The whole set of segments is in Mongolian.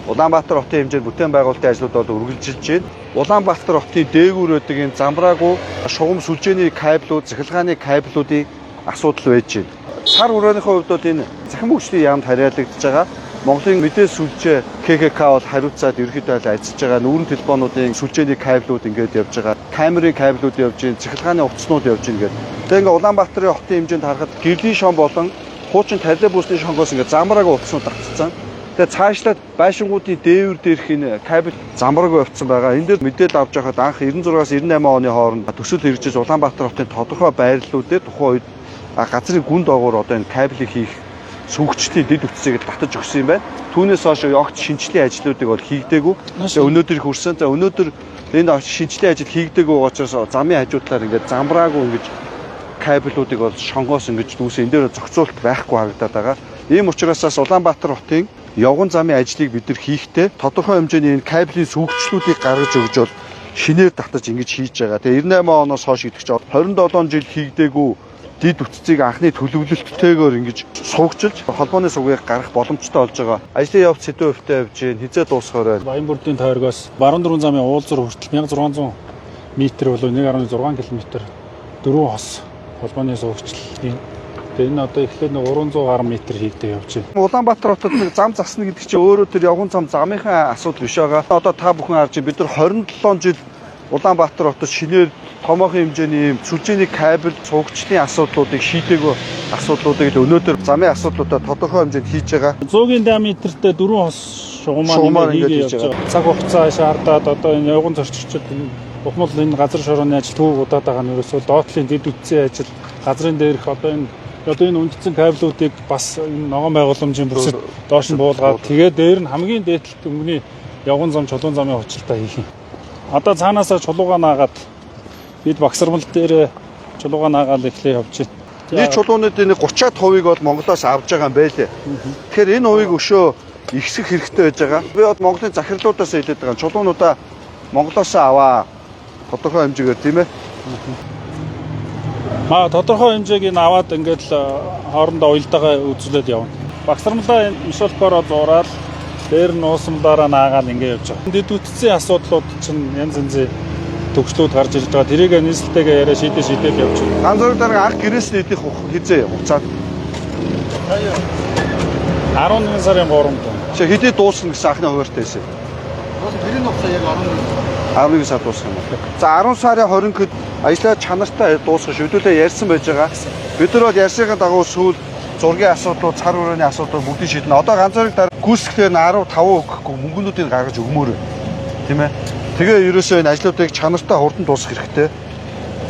Улаанбаатар хотын хэмжээнд бүтээн байгуулалтын ажлууд бол үргэлжилж байна. Улаанбаатар хотын дээгүүр байдаг энэ замбраагүй шугам сүлжээний кабелүүд, цахилгааны кабелүүдийн асуудал байж байна. Сар хүрээний хувьд бол энэ захин хөгжлийн яамд хариалагдж байгаа. Монголын мэдээ сүлжээ ККК бол хариуцаад ерөнхийдөө ажиллаж байгаа. Нүүрэн телефонуудын сүлжээний кабелүүд ингээд явж байгаа. Камерын кабелүүд явж байна, цахилгааны утаснууд явж байна гэдэг. Тэгээ ингээд Улаанбаатарын хотын хэмжээнд харахад гэрлийн шон болон хуучин тарилын бүсний шонгоос ингээд замбраагүй утаснууд татцсан. Тэгээ цаашлаад байшингуудын дээвэр дээрх энэ кабель замбраагүй явцсан байгаа. Энд дээр мэдээлэл авч байхад анх 96-аас 98 оны хооронд төсөл хэрэгжиж Улаанбаатар хотын тодорхой байрлалуудад тухайн үед газрын гүн доогуур одоо энэ кабелийг хийх сүүгчдийн дэд үтцийг татаж өгсөн юм байна. Түүнээс хойш огт шинжилгээ ажлуудыг бол хийгдээгүй. Өнөөдөр хүрсэн. За өнөөдөр энэ шинжилгээ ажил хийгдээгүй учраас замын хажуудлаар ингээд замбраагүй ингэж кабелүүдийг бол шонгоос ингэж дүүсэн. Энэ дээр зохицуулт байхгүй харагдаад байгаа. Ийм учраас Улаанбаатар хотын явган замын ажлыг бид нар хийхдээ тодорхой хэмжээний энэ кабелийн сүүгчлүүдийг гаргаж өгж бол шинээр татаж ингэж хийж байгаа. Тэгээ 98 оноос хойш идэх чинь 27 жил хийгдээгүй дид үтцийг анхны төлөвлөлттэйгээр ингэж суугчилж холбооны сугийг гаргах боломжтой болж байгаа. Ажлын явц сэдв хөвтэй явж гин хизээ дуусахаар байна. Баянбурдын тойрогоос Баруун замын уулзар хүртэл 1600 м болов 1.6 км 4 хос холбооны суугчлал. Тэгээ энэ одоо эхлээд 300 гаруй метр хийгдээ явж байна. Улаанбаатар хотод нэг зам засна гэдэг чинь өөрөө тэр явган зам замынхаа асуудал биш байгаа. Одоо та бүхэн харж бид нар 27 жил Улаанбаатар хотод шинээр томоохон хэмжээний ийм сүлжээний кабель суугчлалын асуудлуудыг шийдээгөө асуудлуудыг өнөөдөр замын асуудлуудаа тодорхой хэмжээнд хийж байгаа. 100-ийн диаметртэй 4 хос шугамаар ингээд хийж байгаа. Цаг хугацаа шаардаад одоо энэ явган зорчигчид бухмал энэ газар шорооны ажил төвөг удаад байгаа нь ерөөсөө доотлын дэд үтцийн ажил газрын дээрх одоо энэ үндсэн кабелүүдийг бас энэ ногоон байгууламжийн бүсэд доош нь буулгаад тэгээд дээр нь хамгийн дээдлэлт өнгөний явган зам чулуун замын хувьчилтаа хийх юм. Одоо цаанаасаа чулуугаа наагаад бид Багсармал дээр чулуугаа наагаад эхлээ явж байна. Нийт чулуунуудын 30-аад хувийг бол Монголоос авж байгаа юм байлээ. Тэгэхээр энэ хувийг өшөө ихсэх хэрэгтэй байж байгаа. Би бол Монголын захирлуудаас хэлээд байгаа чулуунуудаа Монголоос аваа тодорхой хэмжээгээр тийм ээ. Тодорхой хэмжээг нь аваад ингээд л хоорондоо уялдаагаа үзүүлээд явна. Багсармалаа мишолкороо зураад дээр нь уусамлаараа наагаад ингээд явж байгаа. Дэд үтцийн асуудлууд чинь янз янзын төгслүүд гарч ирж байгаа. Тэрийг нийслэлтэйгээ яриа шийдээд явж байна. Ганц зураг дараа анх гэрээс нийтих хизээ хугацаад 11 сарын 3-нд. Чи хэдий дуусна гэсэн анхны хуваартай байсан. Тэрийн хугацаа яг 11 сар дуусах юм байна. За 10 сарын 20-нд ажлаа чанартай дуусгах шийдвүрээ ярьсан байж байгаа. Бид нар бол ярьсныхаа дагуу сүүл зургийн асуудлууд, цар хүрээний асуудлууд бүгдийг шийднэ. Одоо ганц зураг дараа гүйцэтгэхээр 15 өгөхгүй мөнгөнүүдийг гаргаж өгмөр байна. Тийм ээ. Тэгээ ерөөсөө энэ ажлуудыг чанартай хурдан дуусгах хэрэгтэй.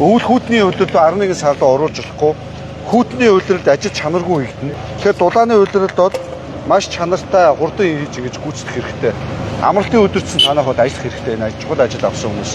Өвөл хүүтний үйлдвэрлэлд 11 сард оруулж болохгүй. Хүүтний үйлдвэрлэлд ажил чанаргүй хийгдэнэ. Тэгэхээр дулааны үйлдвэрлэлд бол маш чанартай хурдан хийж ингэж гүйцэтгэх хэрэгтэй. Амралтын өдөрцөн танах бол ажиллах хэрэгтэй. Энэ чухал ажил авсан хүмүүс.